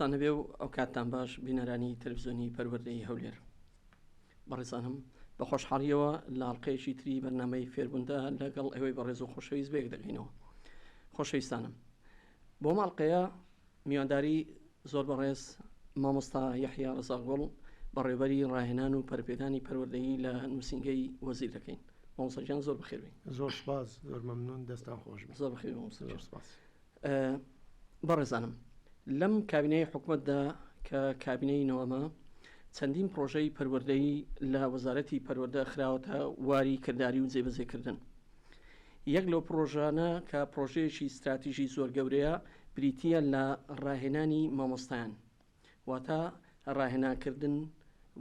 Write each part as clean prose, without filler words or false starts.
ساڵتان هەبێ و ئەو کاتتان باش بینەرانی تەلەڤیزیۆنی پەروەردەی هەولێر. بەڕێزانم بە خۆشحاڵیەوە لە ئاڵلقەیەکی تری بەرنامەی فێربووندا لەگەڵ ئەوەی بەڕێز و خۆشەویست بێک دەگەینەوە. خۆشەویستانم، بۆ ماڵقەیە میوانداری زۆر بەڕێز مامۆستا یەحیا ڕزاگوڵ بەڕێوەبەری ڕاهێنان و پەرپێدانی پەروەردەیی لە نووسینگەی وەزیر دەکەین. مامۆستاجان زۆر بەخێر بێن. زۆر سپاس، زۆر مەمنون، دەستان خۆش بێت. زۆر بەخێر مامۆستا. زۆر سپاس. بەڕێزانم، لەم کابینەی حکوومەتدا کە کابینەی نەوەمە چەندین پرۆژەی پەروەردەیی لە وەزارەتی پەروەردە خراوەتە واری کردداری و جێبەجێکردن. یەک لەو پرۆژانە کە پرۆژەیەکی استراتیژی زۆر گەورەیە بریتیە لە ڕاهێنانی مامۆستایان، واتە ڕاهێناکردن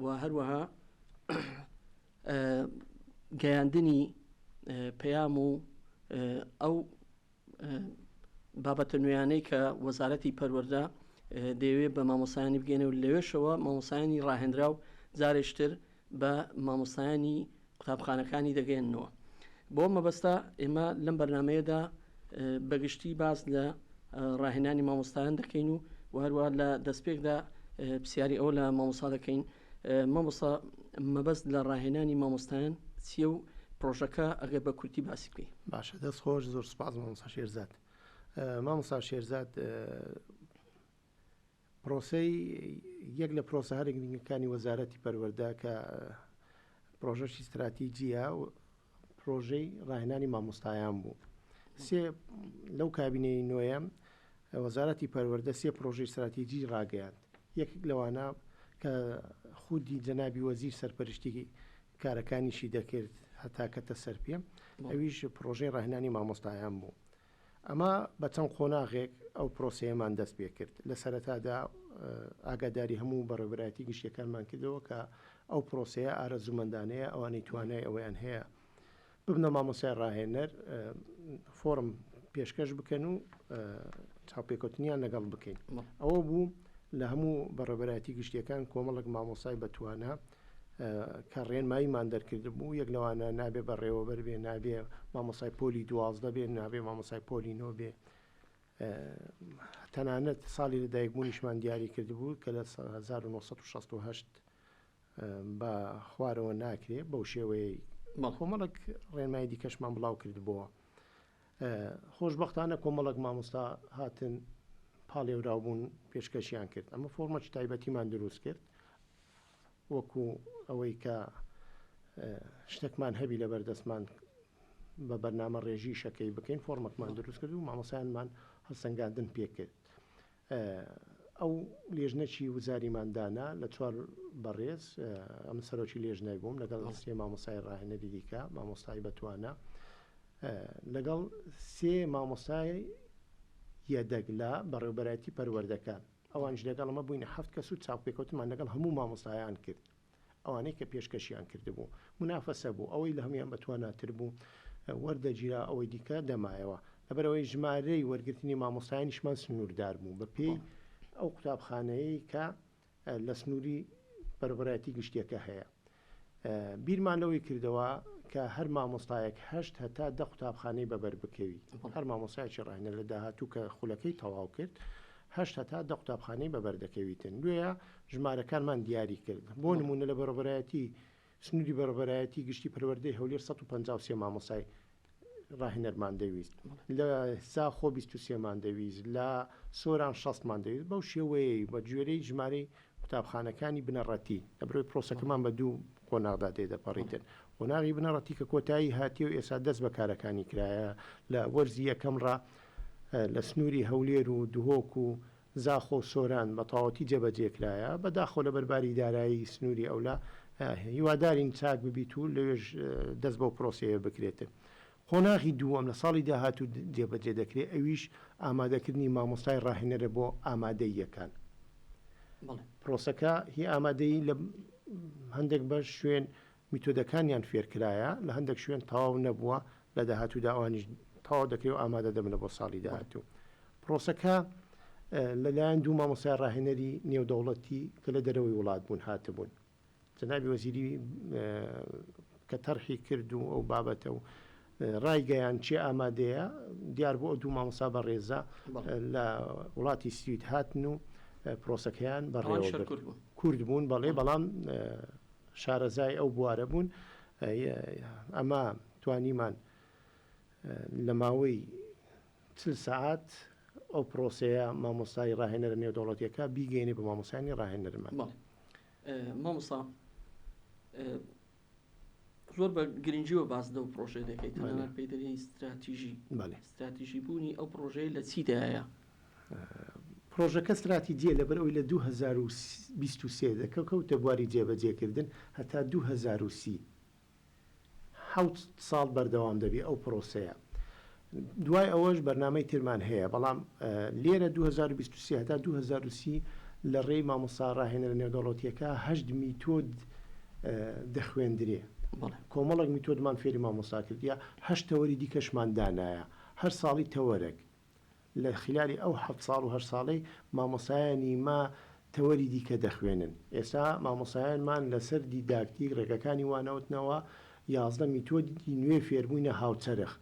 و هەروەها گەیاندنی پەیام و ئەو بابەتە نوێیانەی کە وەزارەتی پەروەردە دەیەوێت بە مامۆسایانی بگەێنە و لەوێشەوە مامۆسایانی ڕاهێنرا و جارێشتر بە مامۆسایانی قوتابخانەکانی دەگەێننەوە. بۆ مەبەستا ئێمە لەم بەرنمەیەدا بەگشتی باز لە ڕاهێنانی مامۆستایان دەکەین و هەروە لە دەستپێکدا پرسیاری ئەو لە مامۆستا دەکەین. مامۆستا، مەبەست لە ڕاهێنانی مامۆستایان چیە و پرۆژەکە ئەگەر بە کورتی باسی بکەین؟ باشە، دەست خۆش، زۆر سپاس مامۆستا شێرزاد. مامۆستا شێرزاد پرۆسەی یەک لە پرۆسە هەرێکەکانی وەزارەتی پەروەردە کە پرۆژەشی استراتیجیە و پرۆژەی ڕاهێنانی مامۆستایان بوو. لەو کابینەی نوێیە وەزارەتی پەروەردە سێ پرۆژەی استراتیجی ڕاگەیاند. یەکێک لەوانە کە خودی جەنابی وەزیر سەرپەرشتی کارەکانیشی دەکرد هەتا کەتە سەر پێ، ئەویش پرۆژەی ڕاهێنانی مامۆستایان بوو. ئەمە بە چەند قۆناغێک ئەو پرۆسەیەمان دەست پێ کرد. لە سەرەتادا ئاگاداری هەموو بەڕێوەبەرایەتی گشتیەکانمان کردەوە کە ئەو پرۆسەیە ئارەزوومەندانەیە ئەوانەی توانای ئەوەیان هەیە ببنە مامۆستای ڕاهێنەر، فۆرم پێشکەش بکەن و چاوپێکوتنیان لەگەڵ بکەین. ئەوە بوو لە هەموو بەڕێوەبەرایەتی گشتیەکان کۆمەڵک مامۆستای بەتوانە کە ڕێنماییمان دەرکرد بوو. یەک لەوانە نابێ بەڕێوەبەر بێ، نابێ مامۆستای پۆلی 12 بێ، نابێ مامۆستای پۆلی 9 بێ. تەنانەت ساڵی لەدایکبوونیشمان دیاری کرد بوو کە لە 1968 بە خوارەوە ناکرێت بەو شێوەیە کۆمەڵک ڕێنمایی دیکەشمان بڵاو کردبووە. خۆشبەختانە کۆمەڵک مامۆستا هاتن پاڵێوراوبوون پێشکەشیان کرد. ئەمە فۆرمەکی تایبەتیمان دروست کرد وەکو ئەوەی کە شتێکمان هەبی لە بەردەستمان بە بەرنامە ڕێژی شەکەی بکەین. فۆرمەکمان دروست کرد و مامۆسایانمان هەڵسەنگاندن پێ کرد. ئەو لێژنەکی وزاریماندانا لە 4 بەڕێز، ئەم سەرۆکی لێژنای بووم لەگەڵ سێ مامۆستای ڕاهێنەری دیکە، مامۆستای بەتوانە، لەگەڵ سێ مامۆستای یەدەگلا بەڕێوەبەرایەتی پەروەردەکان. ئەوانش لەگەڵ ئەمە بووینە 7 کەس و چاوپێکوتمان لەگەڵ هەموو مامۆستایان کرد، ئەوانەی کە پێشکەشیان کردبوو. منافەسە بوو، ئەوەی لە هەمویان بەتواناتر بوو وەردەگیرا ئەوەی دیکە دەمایەوە. لەبەرەوەی ژمارەی وەرگرتنی مامۆستایانیشمان سنووردار بوو بە پێی ئەو قوتابخانەیە کە لە سنووری بەڕێوەبەرایەتی گشتیەکە هەیە. بیرمان لەوەی کردەوە کە هەر مامۆستایەک 8 هەتا 10 قوتابخانەی بەبەر بکەوی. هەر مامۆستایەکی ڕاهێنەر لە داهاتوو کە خولەکەی تەواو کرد 8 هەتا 10 قوتابخانەی بەبەردەکەویتن. دوێە ژمارەکانمان دیاری کرد. بۆ نمونە لە بەڕێوەبەرایەتی سنووری بەڕێوەبەرایەتی گشتی پەروەردەی هەولێر 153 مامۆستای ڕاهێنەرمان دەویست، لە ساخۆ 23مان دەویست، لە سۆران 6مان دەویست. بەو شێوەیە بە گوێرەی ژمارەی قوتابخانەکانی بنەڕەتی لە بەرەوەی پرۆسەکەمان بە دوو قۆناغدا تێدەپەڕیتن. قۆناغی بنەڕەتی کە کۆتایی هاتی و ئێستا دەست بە کارەکانی کرایە لە وەرزی یەکەمڕ لە سنووری هەولێر و دوهۆک و زاخۆ و سۆران بە تەواوەتی جێبەجێکرایە، بەداخۆ لە بەرباری دارایی سنووری ئەولا هیوادارین چاک ببیت و لەوێژ دەست بەو پرۆسەیە بکرێتن. قۆناغی دووەم لە ساڵی داهاتوو جێبەجێ دەکرێت، ئەویش ئامادەکردنی مامۆستای ڕاهێنەرە بۆ ئامادەییەکان. پرۆسەکە هی ئامادەیی لە هەندێک بەش شوێن میتۆدەکانیان فێرکرایە، لە هەندێک شوێن تەواو نەبووە، لە داهاتوودا ئەوانیش تەواو دەکرێت و ئامادە دەبنە بۆ ساڵی داهاتوو. پرۆسەکە لەلایەن دوو مامۆستای ڕاهێنەری نێودەوڵەتی کە لە دەرەوەی وڵات بوون هاتبوون. جەنابی وەزیری کە تەرحی کرد و ئەو بابەتە و ڕایگەیان چێ ئامادەیە دیار بۆ ئەو دوو مامۆستا بە ڕێزە لە وڵاتی سوید هاتن و پرۆسەکەیان ئەوان بەڕێوە شەر برد. کورد بوون. کورد بوون بەڵێ بەڵام شارەزای ئەو بوارە بوون. ئەمە توانیمان لە ماوەی 40 ساعات ئەو پرۆسەیە مامۆستای ڕاهێنەرە نێودەوڵەتیەکە بیگەینێ بە مامۆستایانی ڕاهێنەرمان. مامۆستا زۆر بە گرنگیەوە باس دە و پرۆژە دەکەیت تەنانەت پەیدەری استراتیژی بوونی ئەو پرۆژەی لە چیدایە؟ پرۆژەکە استراتیجیە لەبەر ئەوی لە 2023 دەکە کەوتە بواری جێبەجێکردن هەتا 2030 حوت ساڵ بەردەوام دەبێت ئەو پرۆسەیە. دوای ئەوەش بەرنامەی ترمان هەیە بەڵام لێرە 2023 هەتا 2030 لە ڕێی مامۆستا ڕاهێنەرە نێودەوڵەتیەکە 8 میتۆد دەخوێندرێ. کۆمەڵک میتۆدمان فێری مامۆستا کردیا 8 تەوەری دیکەشمان دانایە هەر ساڵی تەوەرەك لە خلالی ئەو 7 ساڵ و 8 ساڵەی مامۆسایانی ما تەوەری دیکە دەخوێنن. ئێستا مامۆسایانمان لەسەر دیداکتیک ڕێگەکانی وانەوتنەوە 11 میتۆدی نوێ فێربووینە هاوچەرخ.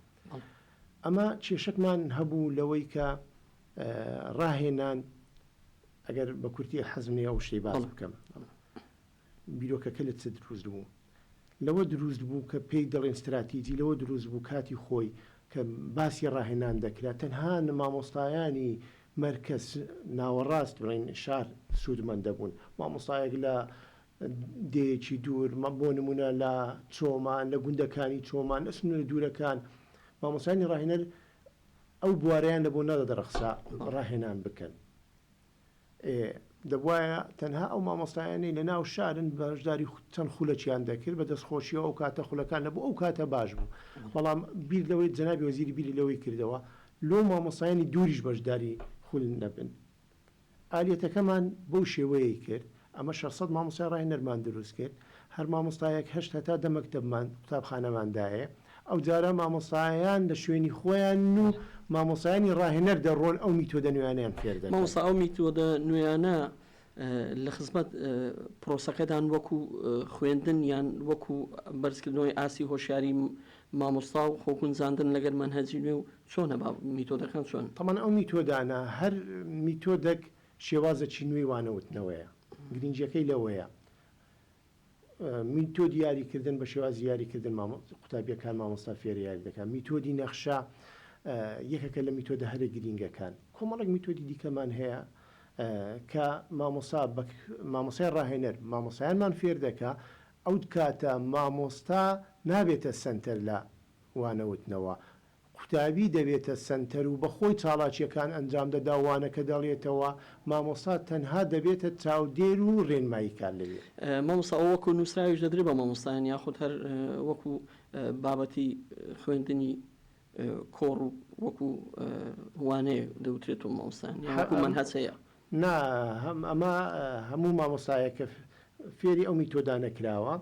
ئەمە کێشەکمان هەبوو لەوەی کە ڕاهێنان ئەگەر بە کورتی حەزمنی ئەو شتەی باز بکەم بیرۆکەکە لە چ دروست بوو لەوە دروست بوو کە پێی دەڵێن استراتیجی لەوە دروست بوو کاتی خۆی کە باسی ڕاهێنان دەکرات تەنها مامۆستایانی مرکز ناوەڕاست بڵین شار سوودمەند دەبوون. مامۆستایەک لە دێکی دوور بۆ نمونە لە چۆمان لە گوندەکانی چۆمان لە سنوورە دوورەکان مامۆستایانی ڕاهێنەر ئەو بوارەیان لە بۆ نەدەدەڕەخسا ڕاهێنان بکەن. دەبواە تەنها ئەو مامۆستایانی لە ناو شارن بەشداری چەند خولەکیان دەکرد بە دەستخۆشیەوە ئەو کاتە خولەکان لە بۆ ئەو کاتە باش بوو. بەڵام بیر لەوەی جەنابی وەزیری بیری لەوەی کردەوە لۆ مامۆستایانی دووریش بەشداری خول نەبن. ئالیەتەکەمان بەو شێوەیە کرد. ئەمە 600 مامۆستای ڕاهێنەرمان دروست کرد. هەر مامۆستایەک 8 هەتا دەمەکتەبمان قوتابخانەماندایە. ئەو جارە مامۆستایان لە شوێنی خۆیان و مامۆستایانی ڕاهێنەر دەڕۆن ئەو میتۆدە نوێیانیان فێر دەکەن. مامۆستا ئەو میتۆدە نوێیانە لە خزمەت پرۆسەکەدان وەکو خوێندن یان وەکو بەرزکردنەوەی ئاسی هۆشیاری مامۆستا و خۆکونجاندن لەگەر منهەجی نوێ و چۆنە میتۆدەکان چۆن؟ تەمان ئەو میتۆدانە هەر میتۆدەك شێوازەکی نوێی وانەوتنەوەیە. گرنگیەکەی لەوەیە میتۆدی یاریکردن بە شێوازی یاریکردن قوتابیەکان مامۆستا فێری یاری دەکەن. میتۆدی نەخشا یەکێکە لە میتۆدە هەرە گرنگەکان. کۆمەڵک میتۆدی دیکەمان هەیە کە مامۆستای ڕاهێنەر مامۆستایانمان فێر دەکا ئەو کاتە مامۆستا نابێتە سنتەر لە وانەوتنەوە. قوتابی دەبێتە سنتەر و بەخۆی چاڵاکیەکان ئەنجام دەداوانەکە دەڵێتەوە مامۆستا تەنها دەبێتە چاودێر و ڕێنماییکار لەوێ. مامۆستا ئەو وەکو نووسراویش دەدرێت بە مامۆستایان یاخود هەر وەکو بابەتی خوێندنی کۆڕ و وەکو وانەیە دەوترێت و مامۆستایان وەکو منهەج هەیە؟ نا ئەمە هەموو مامۆستایەکە فێری ئەو میتۆدانە کراوە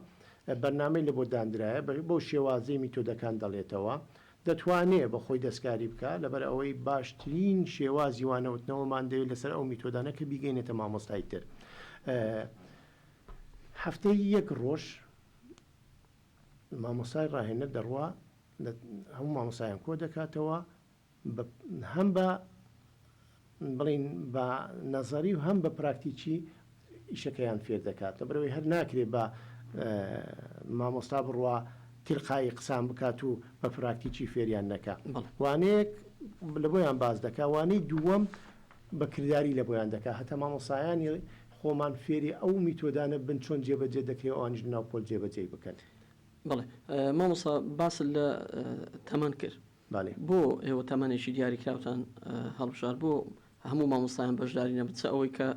بەرنامەی لە بۆ دانرایە بۆ شێوازەی میتۆدەکان دەڵێتەوە دەتوانێت بە خۆی دەستکاری بکە لەبەر ئەوەی باشترین شێوازی وانەوتنەوەمان دەوێت لەسەر ئەو میتۆدانە کە بیگەینێتە مامۆستای تر. هەفتەی یەک ڕۆژ مامۆستای ڕاهێنەر دەڕوا هەموو مامۆستایان کۆ دەکاتەوە هەم بە بڵین بە نەزەری و هەم بە پراکتیکی ئیشەکەیان فێر دەکات. لەبەرەوەی هەر ناکرێت بە مامۆستا بڕوا تلقایی قسان بکات و بە پراکتیکی فێریان نەکە. وانەیەک لە بۆیان باز دەکا وانەی دووەم بەکردداری لە بۆیان دەکات هەتا مامۆسایانی خۆمان فێری ئەو میتۆدانە بن چۆن جێبەجێ دەکرێت ئەوانیش ناوپۆل جێبەجێ بکەن. بەڵێ مامۆستا باس لە تەمەن کرد. بۆ ئێوە تەمەنێکی دیاری کراوتان هەڵبژار بۆ هەموو مامۆستایان بەشداری نەبێت چ ئەوەی کە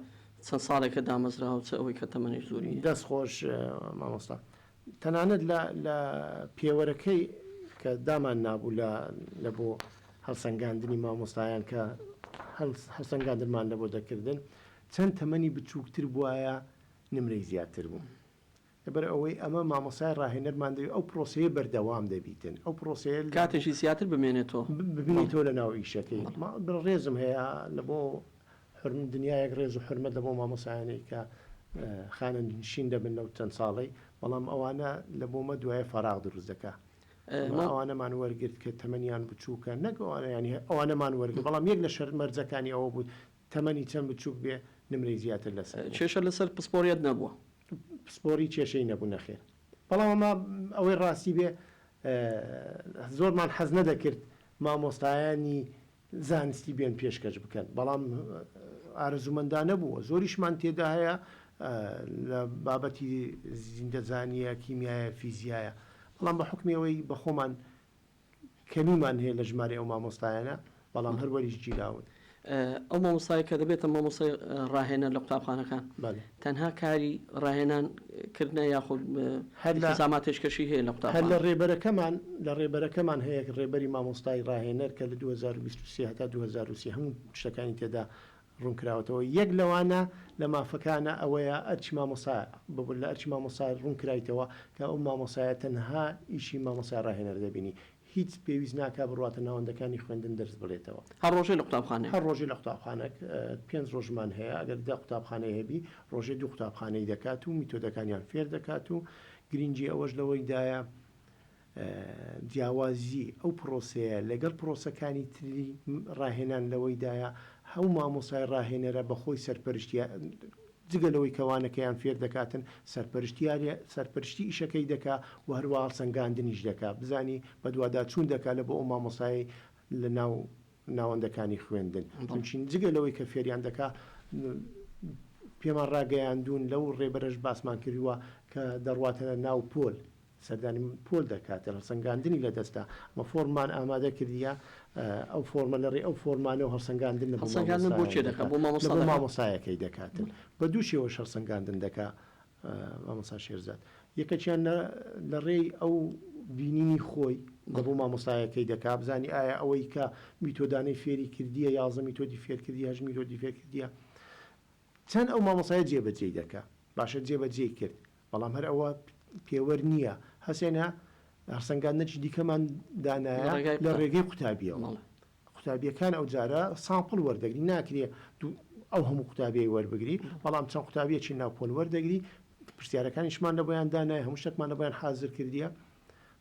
چەند ساڵێکە دامەزراوە چ ئەوەی کە تەمەنی زۆری دەست خۆش مامۆستا تەنانەت لە پێوەرەکەی کە دامان نابوو لە بۆ هەڵسەنگاندنی مامۆستایان کە هەڵسەنگاندنمان لە بۆ دەکردن چەند تەمەنی بچووکتر بووایە نمرەی زیاتر بوو. لەبەر ئەوەی ئەمە مامۆستای ڕاهێنەرمان دەوێت ئەو پرۆسەیە بەردەوام دەبیتن ئەو پرۆسەیە کاتێکی زیاتر بمێنێتەوە ببینیتەوە لە ناو ئیشەکەی. ڕێزم هەیە لە بۆ دنیایەک ڕێز و حرمەت لە بۆ مامۆسایانەی کە خانە نشین دەبن لەو چەند ساڵی بەڵام ئەوانە لە بۆمە دوایە فەراغ دروست دەکات. ئەوانەمان وەرگرت کە تەمەنیان بچووکە نەک ئەوانەیانی ئەوانەمان وەرگرت بەڵام یەک لە شەرمەرجەکانی ئەوە بوو تەمەنی چەند بچووک بێ نمرەی زیاتر لەسەر کێشە لەسەر پسپۆریەت نەبووە پسپۆری کێشەی نەبوو نەخێر بەڵام ئەمە ئەوەی ڕاستی بێ زۆرمان حەز نەدەکرد مامۆستایانی زانستی بێن پێشکەش بکەن بەڵام ئارەزومەندان نەبووە زۆریشمان تێدا هەیە لە بابەتی زیندەزانیە کیمیایە فیزیایە بەڵام بە حکمی ئەوەی بە خۆمان کەمیمان هەیە لە ژمارە ئەو مامۆستایانە بەڵام هەروەریش گیراون ئەو مامۆستای کە دەبێتە مامۆستای ڕاهێنە لە قوتابخانەکان تەنها کاری ڕاهێنانکردنە یاخود زاماتێشکەشی هەیە لە قوتابخانە لە ڕێبەرەکەمان هەیە ڕێبەری مامۆستای ڕاهێنەر کە لە 2023 هەتا 2030 هەموو شتەکانی تێدا ڕوونکراوەتەوە یەک لەوانە لە مافەکانە ئەوەیە ئەرچی مامۆسا ببوو لە ئەرچی مامۆسا ڕوونکرایتەوە کە ئەو مامۆسایە تەنها ئیشی مامۆسای ڕاهێنەر دەبینی هیچ پێویست ناکە بڕاتە ناوەندەکانی خوێندن دەرس بڵێتەوە هەر ڕۆژێ لە قوتابخانە هەر ڕۆژی لە قوتابخانەك 5 ڕۆژمان هەیە ئەگەر دا قوتابخانەی هەبی ڕۆژێ دوو قوتابخانەی دەکات و میتۆدەکانیان فێر دەکات و گرنگی ئەوەش لەوەیدایە جیاوازی ئەو پرۆسەیە لەگەڵ پرۆسەکانی تری ڕاهێنان لەوەیدایە هەو مامۆسای ڕاهێنەرە بەخۆی سەرپەرشتیە جگەلەوەی کەوانەکەیان فێر دەکاتن سەرپەرشتی ئیشەکەی دەکا و هەروە هەڵسەنگاندنیش دەکا بزانی بە دووادا چوون دەکا لە بۆ ئەو مامۆسایی لە ناوەندەکانی خوێندن چین جگەلەوەی کە فێریان دەکا پێمان ڕاگەیاندون لەو ڕێبەرش باسمان کردووە کە دەڕواتە ناو پۆل سەردانی پۆل دەکاتە هەڵسەنگاندنی لە دەستا مە فۆرمان ئامادە کردیە ئەو فۆرمە لەڕێ ئەو فۆرمانە و هەڵسەنگاندن بۆ مامۆسایەکەی دەکاتن بە دووشەوە هەڵسەنگاندن دەکا مامۆسا شێرزاد یەکەچیان لە ڕێی ئەو بینینی خۆی بۆ مامۆسایەکەی دەکا بزانی ئایا ئەوەی کە میتۆدانەی فێری کردیە یازە میتۆدی فێر کردی هەژ میتۆدی فێر کردیە چەند ئەو مامۆسایە جێبەجێ دەکا باشە جێبەجێ کرد بەڵام هەر ئەوە پێوەەر نییە هەسێنە هەرسەنگاندنەی دیکەمان دانایە لە ڕێگەی قوتابیەوە قوتابیەکان ئەو جارە سامپڵ وەردەگری ناکرێ ئەو هەموو قوتابیەی وەربگری بەڵام چەند قوتابیەکی ناوپۆل وەردەگری پرسیارەکانیشمان لە بۆیان دانای هەموو شتێکمان لە بۆیان حازر کردیە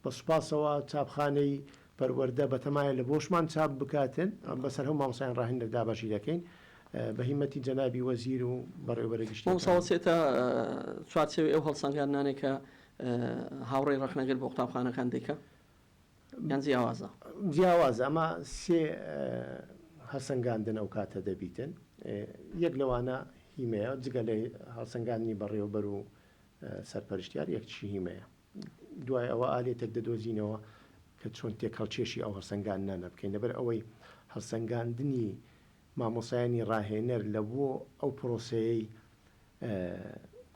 بە سوپاسەوە چاپخانەی پەروەردە بەتەمایە لە بۆشمان چاپ بکاتن بەسەر هەموو مامۆسایان ڕاهێنەر دابەشی دەکەین بە هیمەتی جەنابی وەزیر و بەڕێوەبەرە گشتی ساوسێتە چوارچێوی ئەو هەڵسەنگاندانێک کە هاوڕێی ڕەخنەگەر بۆ قوتابخانەکان دەیکە یان جیاوازە ئەمە سێ هەڵسەنگاندن ئەو کاتە دەبیتن یەک لەوانە هیمەیە جگە لە هەڵسەنگاندنی بەڕێوەبەر و سەرپەرشتیار یەکچی هیمەیە دوای ئەوە ئالێتێک دەدۆزینەوە کە چۆن تێک هەڵکێشی ئەو هەڵسەنگاندانە بکەین لەبەر ئەوەی هەڵسەنگاندنی مامۆسایانی ڕاهێنەر لە بۆ ئەو پرۆسەیەی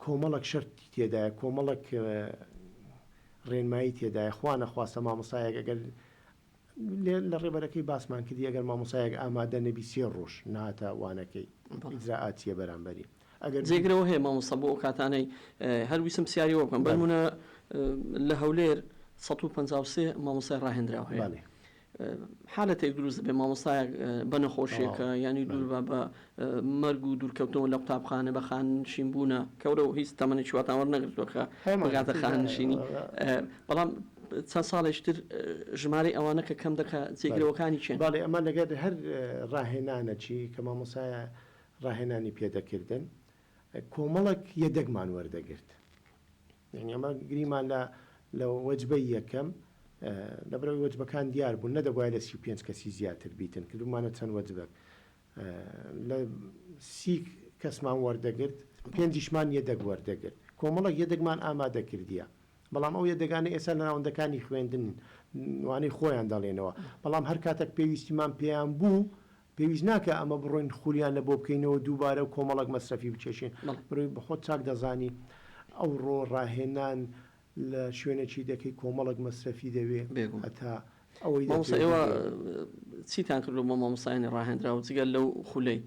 کۆمەڵک شەرتی تێدایە کۆمەڵک ڕێنمایی تێدایە خوا نەخواستە مامۆسایەک ئەگەر لە ڕێبەرەکەی باسمان کردی ئەگەر مامۆسایەک ئامادە نەبی 3 ڕۆژ ناتە وانەکەی ئیجراعاتیە بەرامبەری ئەگەر جێگرەوە هەیە مامۆستا بۆ ئەو کاتانەی هەرویسم سیاریەوە بکەم بەمونە لە هەولێر 153 مامۆسای ڕاهێنراوە هەیە حالەتێک دروست بێ مامۆستایەک بە نەخۆشیەکە ینی دوور بە مەرگ و دوورکەوتەوە لە قوتابخانە بە خانشین بوونە کەورە و هیچ تەمەنی چواتاوەڕ نەگرتووەکە بەگاتە خانشینی بەڵام چەند ساڵێشتر ژمارەی ئەوانە کە کەم دەکە جێگرەوەکانی چێن باڵێ ئەمە لەگەر هەر ڕاهێنانە چی کە مامۆسایە ڕاهێنانی پێدەکردن کۆمەڵک یەدەگمان وەردەگرت ئەمە گریمان لە وەجبەی یەکەم لەبەرەوەی وەجبەکان دیار بوون نەدەبواە لە 35 کەسی زیاتر بیتن کردومانە چەند وەجبەک لە 30 کەسمان وەردەگرت 5شمان یەدەگ وەردەگرت کۆمەڵک یەدەگمان ئامادە کردیە بەڵام ئەو یەدەگانە ئێستا لە ناوەندەکانی خوێندن وانەی خۆیان دەڵێنەوە بەڵام هەر کاتێک پێویستیمان پێیان بوو پێویست ناکە ئەمە بڕۆین خولیان لە بۆ بکەینەوە دووبارە و کۆمەڵک مەسرەفی بچێشین بڕۆی بەخۆت چاک دەزانی ئەو ڕۆ ڕاهێنان لە شوێنێکی دەکەی کۆمەڵک مەسرەفی دەوێت هەتا ئەوەی ئێوە چیتان کردو بۆ مامۆسایانی ڕاهێنرا و جگەل لەو خولەی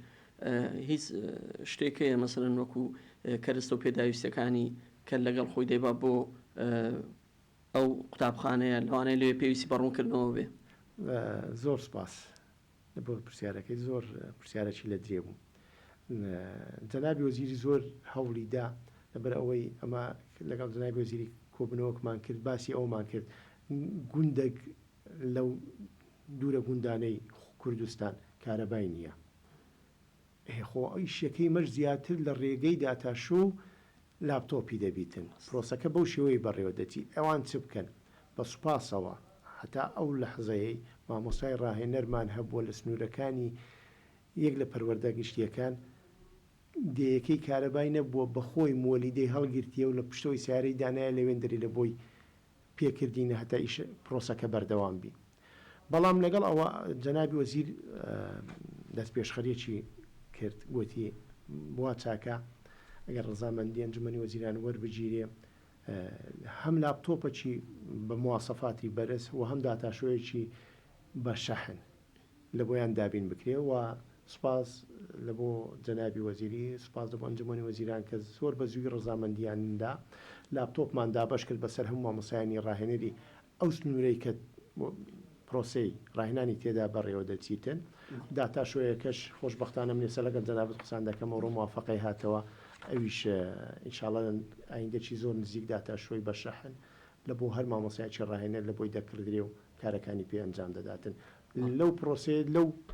هیچ شتێکەیە مەسەرەن وەکو کەرستە و پێداویستەکانی کە لەگەڵ خۆی دەیبا بۆ ئەو قوتابخانەیە لەوانەیە لێ پێویستی بەڕوونکردنەوە بێ زۆر سپاس بۆ پرسیارەکەی زۆر پرسیارێکی لە درێ بوو جەنابی وەزیری زۆر هەوڵیدا لەبەر ئەوەی ئەمە لەگەڵ جەنابی وەزیری کۆبنەوەکمان کرد باسی ئەومان کرد گوندێک لەو دوورە گوندانەی کوردستان کارەبای نییە خۆ ئیشەکەی مەش زیاتر لە ڕێگەی داتاشۆ و لاپتۆپی دەبیتن پرۆسەکە بەو شێوەی بەڕێوە دەچی ئەوان چ بکەن بە سوپاسەوە هەتا ئەو لەحزەیەی مامۆستای ڕاهێنەرمان هەبووە لە سنوورەکانی یەک لە پەروەردە گشتیەکان دەیەکەی کارەبای نەبووە بە خۆی مۆلیدەی هەڵگرتیە و لە پشتەوەی سیارەی دانایە لەوێندەری لە بۆی پێکردینە هەتا ئیش پرۆسەکە بەردەوام بی بەڵام لەگەڵ ئەوە جەنابی وەزیر دەست پێشخەرێکی کرد گوتی بوا چاکە ئەگەر ڕزامەندی ئەنجومەنی وەزیران وەربگیرێ هەم لاپتۆپەکی بە مواسەفاتی بەرز و هەم داتاشۆیەکی بە شەحن لە بۆیان دابین بکرێ و سوپاس لە بۆ جەنابی وەزیری سوپاس لە بۆ ئەنجومەنی وەزیران کە زۆر بە زووی ڕزامەندیاندا لاپتۆپمان دابەش کرد بەسەر هەموو مامۆسایانی ڕاهێنەری ئەو سنوورەی کە پرۆسەی ڕاهێنانی تێدا بەڕێوە دەچیتن داتاشۆیەکەش خۆشبەختانە من ێستا لەگەڵ جەنابەت قسان دەکەم و ڕۆ موافقەی هاتەوە ئەویش ئینشاڵڵا ئایندەکی زۆر نزیک داتاشۆی بە شەحن لە بۆ هەر مامۆسایەکی ڕاهێنەر لە بۆی دەکردرێ و کارەکانی پێ ئەنجام دەداتن لەو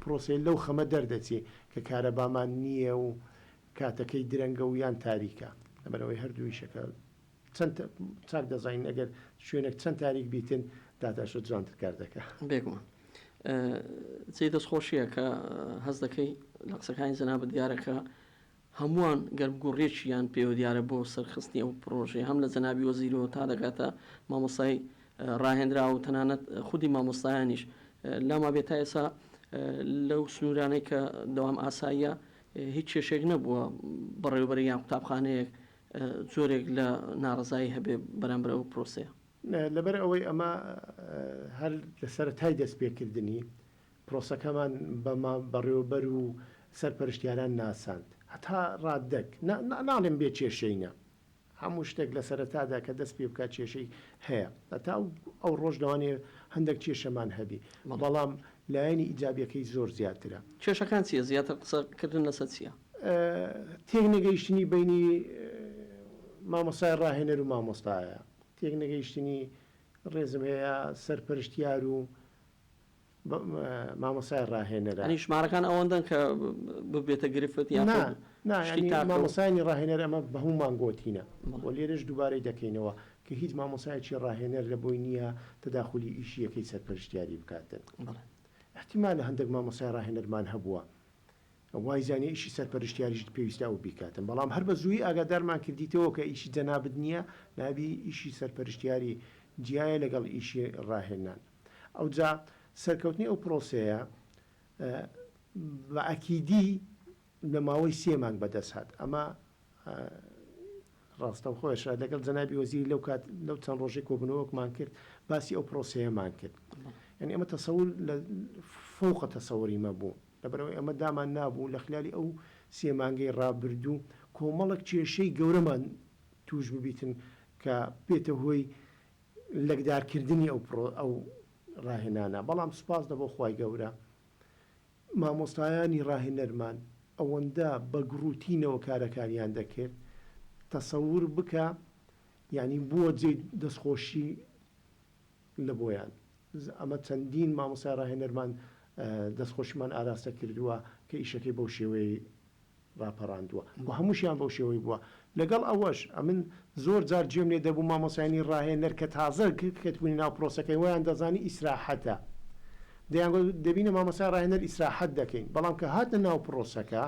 پرۆسێ لەو خەمە دەردەچێ کە کارەبامان نییە و کاتەکەی درەنگە و یان تاریکە لەبەرەوەی هەردوویشەکە چەند چاک دەزانین ئەگەر شوێنێک چەند تاریک بیتن داتاشۆ جوانتر کار دەکە بێگومان جێ دەستخۆشیە کە هەز دەکەی لە قسەکانی جەنابەت دیارەکە هەمووان گەرمگوڕێکیان پێوە دیارە بۆ سەرخستنی ئەو پرۆژێ هەم لە جەنابی وەزیرەوە تا دەکاتە مامۆستای ڕاهێنرا و تەنانەت خودی مامۆستایانیش لاما بێتا ئێسا لەو سنوورانەی کە دەوام ئاساییە هیچ کێشێک نەبووە بەڕێوەبەری یان قوتابخانەیەک زۆرێک لە ناڕزایی هەبێ بەرامبەر ئەو پرۆسەیە لەبەر ئەوەی ئەمە هەر لە سەرەتای دەستپێکردنی پرۆسەکەمان بەڕێوەبەر و سەرپەرشتیاران ناساند هەتا ڕاددەک ناڵێم بێ کێشەینە هەموو شتێک لە سەرەتادا کە دەست پێ بکات کێشەی هەیە تا ئەو ڕۆژ لەوانێ هەندێک کێشەمان هەبی بەڵام لایەنی ئیجابیەکەی زۆر زیاترە کێشەکان چیە زیاتر قسەکردن لەسەر چیە تێک نەگەیشتنی بینی مامۆستای ڕاهێنەر و مامۆستایە تێک نەگەیشتنی ڕێزم هەیە سەرپەرشتیار و مامۆستای ڕاهێنەرە ژمارەکان ئەوەندەن کە ببێتە گرفت یان مامۆسایانی ڕاهێنەر ئەمە بە هەمومان گۆتینە بۆ لێرەش دووبارەی دەکەینەوە کە هیچ مامۆسایەکی ڕاهێنەر لە بۆی نییە تەداخلی ئیشیەکەی سەرپەرشتیاری بکاتن احتیمالە هەندێک مامۆسای ڕاهێنەرمان هەبووە وای زانێ ئیشی سەرپەرشتیاریش پێویستە و بیکاتن بەڵام هەر بە زووی ئاگادارمان کردیتەوە کە ئیشی جەنابەت نییە نابی ئیشی سەرپەرشتیاری جیایە لەگەڵ ئیشی ڕاهێنان ئەو جا سەرکەوتنی ئەو پرۆسەیە بە ئەکیدی لە ماوەی 3 مانگ بەدەست هات ئەمە ڕاستە خۆشە لەگەڵ جەنابی وەزیری لەو کات لەو چەند ڕۆژێک کۆبنەوەکمان کرد باسی ئەو پرۆسەیەمان کرد یعنی ئەمە تەسەور لە فوقە تەسەوەری مەبوو لەبەرەوەی ئەمە دامان نابوو لە خلالی ئەو 3 مانگەی ڕابردوو کۆمەڵک کێشەی گەورەمان توش ببیتن کە بێتە هۆی لەگدارکردنی ئەو ڕاهێنانە بەڵام سوپاس دەبۆ خوای گەورە مامۆستایانی ڕاهێنەرمان ئەوەندە بە گروتینەوە کارەکانیان دەکرد تەسەور بکە یعنی بووە جێ دەستخۆشی لە بۆیان ئەمە چەندین مامۆستای ڕاهێنەرمان دەستخۆشیمان ئاراستە کردووە کە ئیشەکەی بەو شێوەی ڕاپەڕاندووە و هەمووشیان بەو شێوەی بووە لەگەڵ ئەوەش ئەمن زۆر جار جێم لێ دەبوو مامۆسایانی ڕاهێنەر کە تازە کەتبوونی ناو پرۆسەکەی ویان دەزانی ئیسراحەتە دەیان دەبینە مامۆسای ڕاهێنەر ئیسراحەت دەکەین بەڵام کە هاتە ناو پرۆسەکە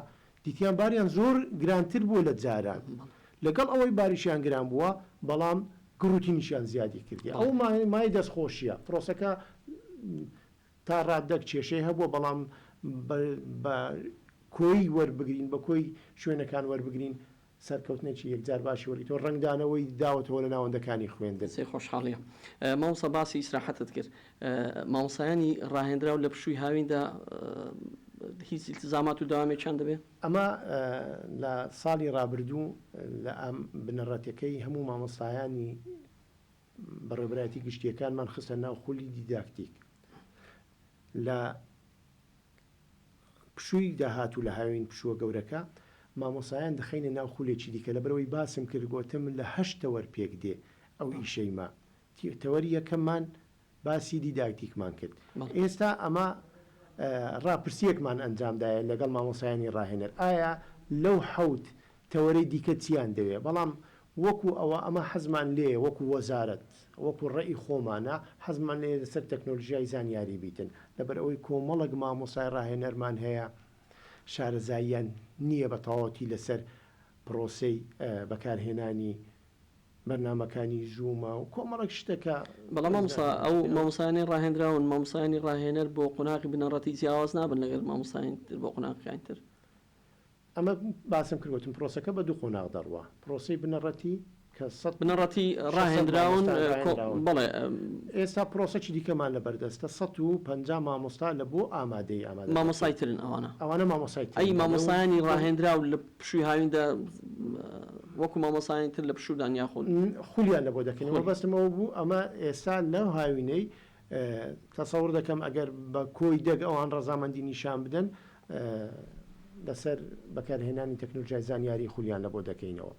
دیتیان باریان زۆر گرانتر بووە لە جاران لەگەڵ ئەوەی باریشیان گران بووە بەڵام گروتینیشیان زیادی کردی ئەو مای دەستخۆشیە پرۆسەکە تا ڕاددەک کێشەی هەبووە بەڵام بە کۆی وەربگرین بە کۆی شوێنەکان وەربگرین سەرکەوتنێکی یەکجار باشی وەری تۆ ڕنگدانەوەی داوەتەوە لە ناوەندەکانی خوێندن سێ خۆشحاڵیە مامۆستا باسی ئیسراحەتت کرد مامۆسایانی ڕاهێنراو لە پشووی هاویندا هیچ التزامات و داوامێکیان دەبێت ئەمە لە ساڵی ڕابردوو لە ئەم بنەڕەتەکەی هەموو مامۆستایانی بەڕێوەبەرایەتی گشتیەکانمان خستە ناو خولی دیداکتیک لە پشووی داهات و لە هاوین پشووە گەورەکە مامۆسایان دەخینە ناو خولێکی دیکە لە بەرەوەی باسم کرد گوتم لە 8 تەوەر پێک دێ ئەو ئیشەیما تەوەری یەکەممان باسی دیداکتیکمان کرد ئێستا ئەمە ڕاپرسیەکمان ئەنجامدایە لەگەڵ مامۆسایانی ڕاهێنەر ئایا لەو حەوت تەوەرەی دیکە چیان دەوێت بەڵام وەکو ئەوە ئەمە حەزمان لێ وەکو وەزارەت وەکو ڕێی خۆمانە حەزمان لێ لەسەر تەکنۆلژیای زانیاری بیتن لەبەر ئەوەی کۆمەڵک مامۆسای ڕاهێنەرمان هەیە شارەزاییان نییە بە تەواوەتی لەسەر پرۆسەی بەکارهێنانی بەرنامەکانی زوومە و کۆمەڵک شتەکە بەڵام ئەو مامۆسایانی ڕاهێنراون مامۆسایانی ڕاهێنەر بۆ قۆناغی بنەڕەتی جیاواز نابن لەگەڵ مامۆسایان تر بۆ قۆناغەکانی تر ئەمە باسم کردوتم پرۆسەکە بە دوو قۆناغ دەڕوە پرۆسی بنەڕەتی کە بنەڕەتی ڕاهێنراون بەڵێ ئێستا پرۆسەی دیکەمان لە بەردەستە 150 مامۆستا لە بۆ ئامادەی ئامادە مامۆسایترن ئەوانە مامۆسای ئەی مامۆسایانی ڕاهێنرا و لە پشووی هاویندا وەکو مامۆسایان تر لە پشوودان یاخۆن خولیان لە بۆ دەکەنەوە بەستمەوە بوو ئەمە ئێستا لەو هاوینەی تەسەور دەکەم ئەگەر بە کۆی دەگ ئەوان ڕەزامەندی نیشان بدەن لەسەر بەکارهێنانی تەکنۆلۆژیای زانیاری خولیان لە بۆ دەکەینەوە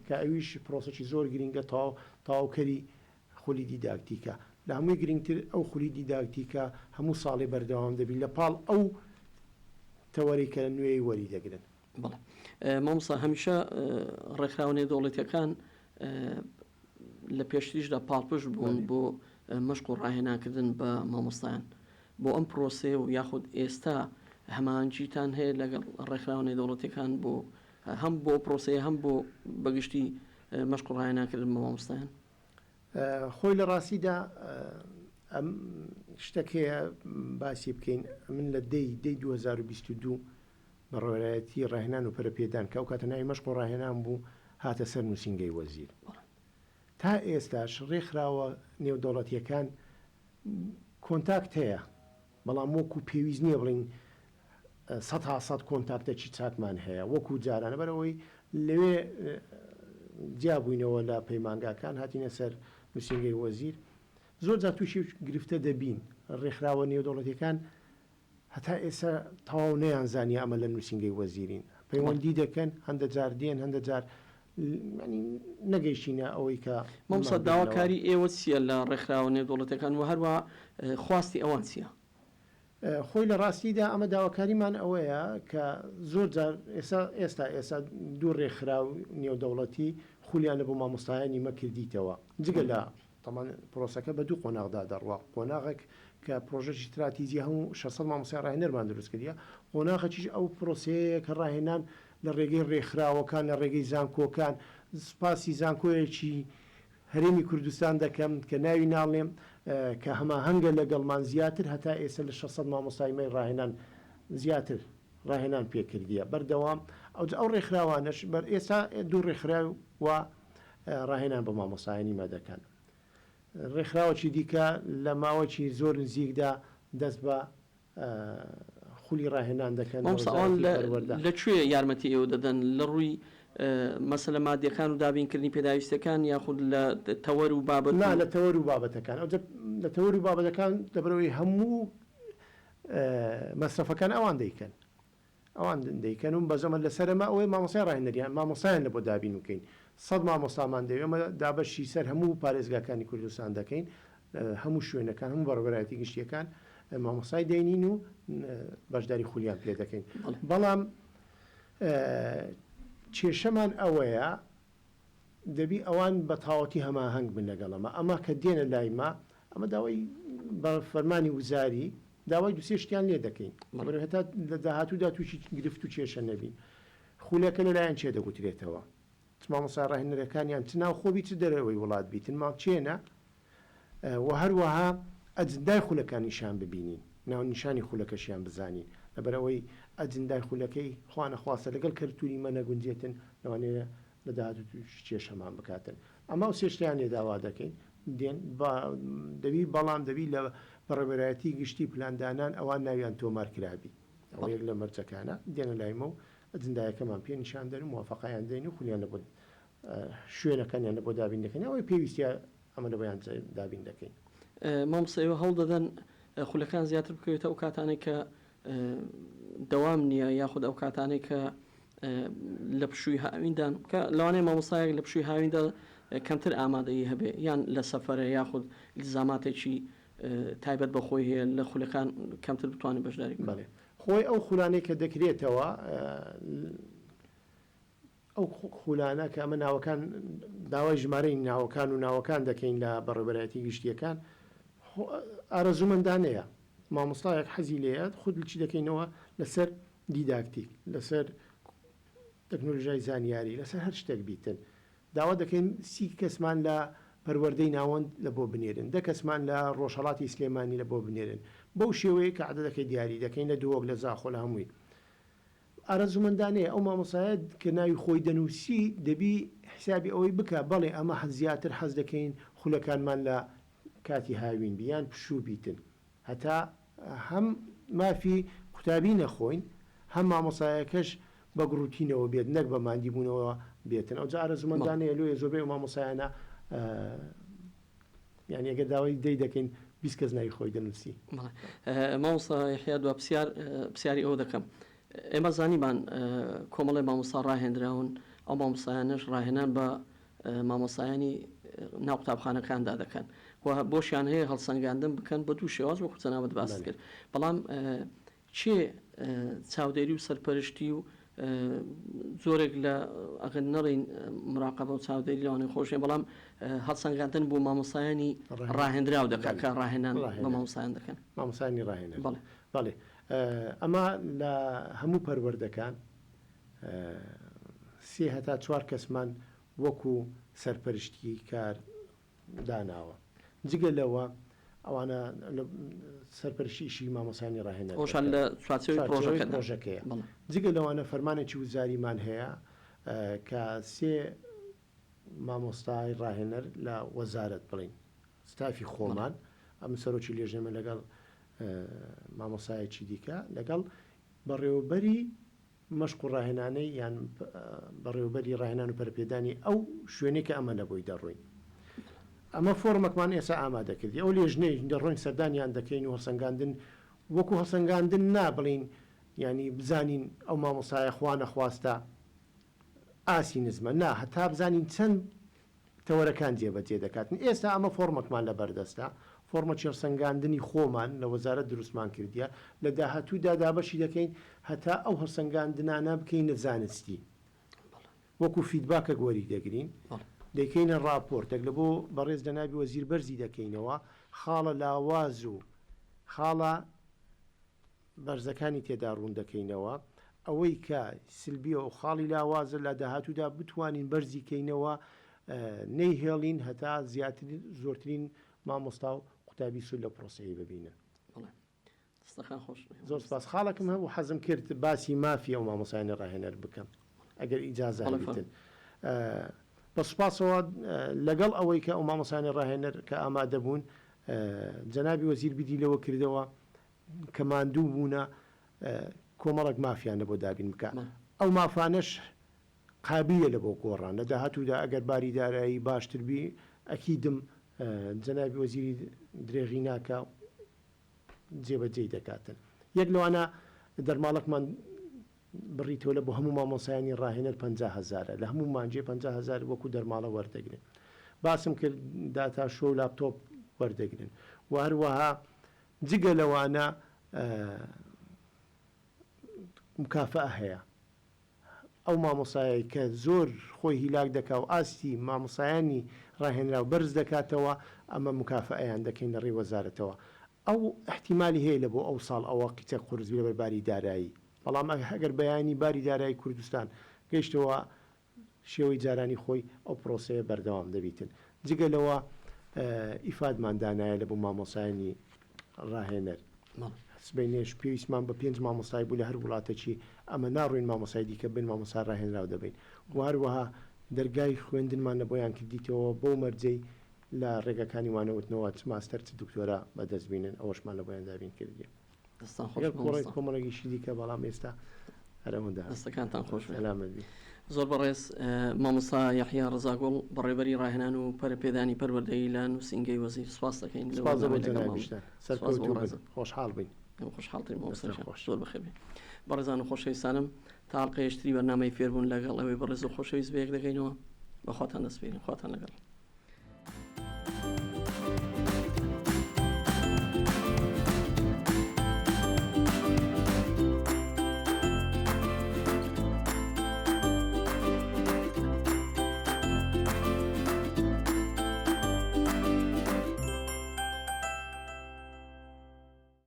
کە ئەویش پرۆسەی زۆر گرینگە تاواوکەری خولی دیداکتیکە لە هەمووی گرنگتر ئەو خولی دیداکتیکە هەموو ساڵی بەردەوام دەبی لە پاڵ ئەو تەوەری کە نوێی وەری دەگرن مامۆستا هەمیشە ڕێکخراونەی دەوڵەتیەکان لە پێشتریشدا پاڵپش بوون بۆ مەشق و ڕاهێناکردن بە مامۆستایان بۆ ئەم پرۆسێ و یاخود ئێستا هەمانجیتان هەیە لەگەڵ ڕێکخراونەی دەوڵەتیەکان بۆ هەم بۆ پرۆسەیە هەم بۆ بەگشتی مەشق و ڕاهێناکردن بە مامۆستایان خۆی لە ڕاستیدا ئەم شتێکەیە باسی بکەین من لە دەی 2022 بەڕێوەتی ڕاهێنان و پەرەپێدان کە ئەو کاتە ناوی مەشق و ڕاهێنان بوو هاتە سەر نووسینگەی وەزیر تا ئێستاش ڕێکخراوە نێودەوڵەتیەکان کۆنتاکت هەیە بەڵام وەکو پێویست نییە بڵین 100 کۆنتاکتە چی چاکمان هەیە وەکو جارانە بەرەوەی لەوێ جیابووینەوە لە پەیمانگاکان هاتینە سەر نووسینگەی وەزیر زۆر جا تووشی گرفتە دەبین ڕێکخراوە نێودەوڵەتیەکان هەتا ئێستا تەواو نەیانزانانی ئەمە لە نووسینگەی وەزیرین پەیوەندی دەکەن هەندە جار دێن هەندە جار نەگەیشتینە ئەوەی کە مامۆستا داواکاری ئێوە چییە لە ڕێکخراوە نێودەوڵەتیەکان و هەروە خواستی ئەوان چییە خۆی لە ڕاستیدا ئەمە داواکاریمان ئەوەیە کە زۆر جار ئێستا دوو ڕێکخراو نێودەوڵەتی خولیان لە بۆ مامۆستایانی مەکردیتەوە جگە لە تەمان پرۆسەکە بە دوو قۆناغدا دەڕوە قۆناغێک کە پرۆژەی استراتیزی هەموو 600 مامۆستای ڕاهێنەرمان دروست کردیە قۆناغێکیش ئەو پرۆسەیە کە ڕاهێنان لە ڕێگەی ڕێکخراوەکان لە ڕێگەی زانکۆکان سپاسی زانکۆیەکی هەرێمی کوردستان دەکەم کە ناوی ناڵێم کە هەماهەنگە لەگەڵمان زیاتر هەتا ئێستا لە 600 مامۆستایمەی ڕاهێنان زیاتر ڕاهێنان پێکردیە بەردەوام ئەو ڕێکخراوانش بەر ئێستا دوو ڕێکخراو و ڕاهێنان بە مامۆستایانی مەدەکەن ڕێکخراوەکی دیکە لە ماوەی زۆر نزیکدا دەست بە خولی ڕاهێنان دەکەن لەکوێ یارمەتی ئێوە دەدەن لە ڕووی مەسەلە مادیەکان و دابینکردنی پێداویستەکان یاخود لە تەوەر و بابەت لە تەوەر و بابەتەکان لە تەوەر و بابەتەکان دەبەرەوەی هەموو مەسرفەکان ئەوان دەیکەن و بەزەمە لەسەرمە ئەوەی مامۆستای ڕاهێنەریان مامۆستایان لە بۆ دابین بکەین 100 مامۆستامان دەوێت ئەمە دابەشی سەر هەموو پارێزگاکانی کوردستان دەکەین هەموو شوێنەکان هەموو بەڕێوەبەرایەتی گشتیەکان مامۆستای دەینین و بەشداری خولیان پێ دەکەین بەڵام کێشەمان ئەوەیە دەبی ئەوان بە تاوەتی هەماهەنگ بن لەگەڵەمە ئەمە کە دێنە لای ما ئەمە داوای بە فەرمانی وزاری داوای دوسێ شتیان لێ دەکەین هەتا لە داهاتوودا تووشی گرفت و کێشە نەبین خولەکە لەلایەن چێ دەگوترێتەوە مامۆستا ڕاهێنەرەکانیان چ ناو خۆبی چ دەرەوەی وڵات بیتن ما چێنە و هەروەها ئەجندای خولەکانیشان ببینین ناو نیشانی خولەکەشیان بزانین لەبەرەوەی ئەجندای خولەکەی خوانە خواستە لەگەڵ کەرتوری مە نەگونجێتن لەوانەیە لە داهاتوو کێشەمان بکاتن ئەمە و سێشتیان لێ داوا دەکەین دێن دەبی بەڵام دەبی لە بەڕێوەبەرایەتی گشتی پلاندانان ئەوان ناویان تۆمار کرابی ئەوە یەک لە مەرجەکانە دێنە لایمە و ئەجندایەکەمان پێ نیشان دەن و موافقەیان دەین و خولیان لە بۆ شوێنەکانیان لە بۆ دابین دەکەین ئەوەی پێویستە ئەمە لە بۆیان دابین دەکەین مامۆستا هەڵ دەدەن خولەکان زیاتر بکەوێتە ئەو کاتانێک کە دەوام نییە یاخود ئەو کاتانێک کە لە پشووی هاویندان کە لەوانەیە مامۆستایەک لە پشووی هاویندا کەمتر ئامادەیی هەبێ یان لە سەفەرە یاخود ئیلزاماتێکی تایبەت بە خۆی هەیە لە خولەکان کەمتر بتوانێت بەشداری بڵێ خۆی ئەو خولانەی کە دەکرێتەوە ئەو خولانە کە ئەمە ناوەکان داوای ژمارەی ناوەکان و ناوەکان دەکەین لە بەڕێوەبەرەتی گشتیەکان ئارەزوومەندانەیە مامۆستایەک حەزی لێیە خود چی دەکەینەوە لەسەر دیداکتیک لەسەر تەکنۆلۆژیای زانیاری لەسەر هەر شتێک بیتن داوا دەکەین 30 کەسمان لە پەروەردەی ناوەند لە بۆ بنێرن 10 کەسمان لە ڕۆژهەڵاتی سلێمانی لە بۆ بنێرن بەو شێوەیە کە عەدەدەکەی دیاری دەکەین لە دووەک لە زاخۆ لە هەمووی ئارەزوومەندانەیە ئەو مامۆسایە کە ناوی خۆی دەنووسی دەبی حسابی ئەوەی بکە بەڵێ ئەمە زیاتر حەز دەکەین خولەکانمان لە کاتی هاوین بیان پشوو بیتن هەتا هەم مافی قوتابی نەخۆین هەم مامۆسایەکەش بە گروتینەوە بێت نەک بە مادی بوونەوە بێتن ئەو جا ئارەزوومەندانەیە لێ زۆربەی مامۆسایانە یعنی ئەگەر داوای دەی دەکەین 20 کەس ناوی خۆی دەنووسی مامۆستا یحیا دووە پرسیاری ئەو دەکەم ئێمە زانیمان کۆمەڵی مامۆستا ڕاهێنراون ئەو مامۆسایانش ڕاهێنان بە مامۆسایانی ناو قوتابخانەکاندا دەکەن و بۆشیان هەیە هەڵسەنگاندن بکەن بە دوو شێواز وەکو جەنابەت باست کرد بەڵام چێ چاودێری و سەرپەرشتی و زۆرێک لە ئەگەر نەڕین مراقبە و چاودێری لەوانەی خۆشیە بەڵام هەڵسەنگاندن بۆ مامۆسایانی ڕاهێنراو دەکات کە ڕاهێنان بە مامۆسایان دەکەن مامۆسایانی ڕاهێنان بەڵێ ئەمە لە هەموو پەروەردەکان 3 هەتا 4 کەسمان وەکو سەرپەرشتی کار داناوە جگە لەوە ئەوانە سەرپەرشتیشی مامۆسایانی ڕاهێنان خۆشان لە پرۆژەکەیە جگە لەوانە فەرمانێکی وزاریمان هەیە کە 3 مامۆستای ڕاهێنەر لە وەزارەت بڵین ستافی خۆمان ئەم سەرۆکی لێژنەمە لەگەڵ مامۆسایەکی دیکە لەگەڵ بەڕێوەبەری مەشق و ڕاهێنانەی یان بەڕێوەبەری ڕاهێنان و پەرپێدانی ئەو شوێنێک کە ئەمە لەبۆی دەڕوین ئەمە فۆرمەکمان ئێستا ئامادەکردی ئەو لێژنەی دەڕۆین سەردانیان دەکەین و هەڵسەنگاندن وەکو هەڵسەنگاندن نابڵین ینی بزانین ئەو مامۆسایە خوا نەخواستە ئاسی نزمە نا هەتا بزانین چەند تەوەرەکان جێبەجێ دەکاتن ئێستا ئەمە فۆرمەکمان لە بەردەستە فۆرمە هەڵسەنگاندنی خۆمان لە وەزارەت دروستمان کردیە لە داهاتوودا دابەشی دەکەین هەتا ئەو هەڵسەنگاندنانە بکەینە زانستی وەکو فیدباکە گۆری دەگرین دەکەینە راپۆرتێک لە بۆ بەڕێز جەنابی وەزیر بەرزی دەکەینەوە خاڵە لاواز و خاڵە بەرزەکانی تێدا ڕوون دەکەینەوە ئەوەی کە سلبیە و خاڵی لاوازە لە داهاتوودا بتوانین بەرزی کەینەوە نەیهێڵین هەتا زۆرترین مامۆستا و قوتابی سول لە پرۆسەی ببینن زۆر سپاس خاڵێکم هەبوو حەزم کرد باسی مافی ئەو مامۆسایانە ڕاهێنەر بکەم ئەگەر ئیجازە هەبێتن بە سوپاسەوە لەگەڵ ئەوەی کە ئەو مامۆسایانە ڕاهێنەر کە ئامادە بوون جەنابی وەزیر بیدی لەوە کردەوە کە ماندوو بوونە کۆمەڵک مافیانە بۆ دابین بکە ئەو مافانەش قابیە لە بۆ گۆڕان لە داهاتوودا ئەگەر باری دارایی باشتربی ئەکیدم جەنابی وەزیری درێغی ناکە جێبەجێی دەکاتن یەک لەوانە دەرماڵکمان بڕیتەوە لە بۆ هەموو مامۆسایانی ڕاهێنەر 50,000 لە هەموو مانجێ 50,000 وەکو دەرماڵە وەردەگرن باسم کرد داتا شۆ و لاپتۆپ وەردەگرن و هەروەها جگە لەوانە مکافە هەیە ئەو مامۆسایی کە زۆر خۆی هیلاک دەکا و ئاستی مامۆسایانی ڕاهێنرا و بەرز دەکاتەوە ئەمە مکافەیان دەکەین لە ڕێی وەزارەتەوە ئەو احتیمالی هەیە لە بۆ ئەو ساڵ ئەوە قیچە قورس لەبەر باری دارایی بەڵام ئەگەر بەیانی باری دارایی کوردستان گەیشتەوە شێوەی جارانی خۆی ئەو پرۆسەیە بەردەوام دەبیتن جگە لەوە ئیفادماندانایە لە بۆ مامۆسایانی ڕاهێنەر سبینێش پێویستمان بە 5 مامۆستای بوو لە هەر وڵاتێکی ئەمە ناڕوین مامۆسای دیکە بن مامۆسا ڕاهێنراو دەبین و هەروەها دەرگای خوێندنمان لە بۆیان کردیتەوە بۆ مەرجەی لە ڕێگەکانی وانەوتنەوە چ ماستەر چ دکتۆرە بەدەستبینن ئەوەشمان لە بۆیان دابین کردی کۆمەڵێکیشی دیکە بەڵام ئێستا هەرەوەدا دەستەکانتان خۆش ئەلامەبی زۆر بەڕێز مامۆستا یحیا ڕزاگوڵ بەڕێبەری ڕاهێنان و پەرپێدانی پەروەردەیی لە نووسینگەی وەزیر سپاس دەکەین خۆشحاڵ بین خۆشحاڵترین زۆر بەخێبێ بەڕێزان و خۆشەویستانم تا هەڵقەیەشتری بەرنامەی فێربوون لەگەڵ ئەوەی بەڕێز و خۆشەویست بەیەک دەکەینەوە بەخواتان دەسپێرین خواتان لەگەڵ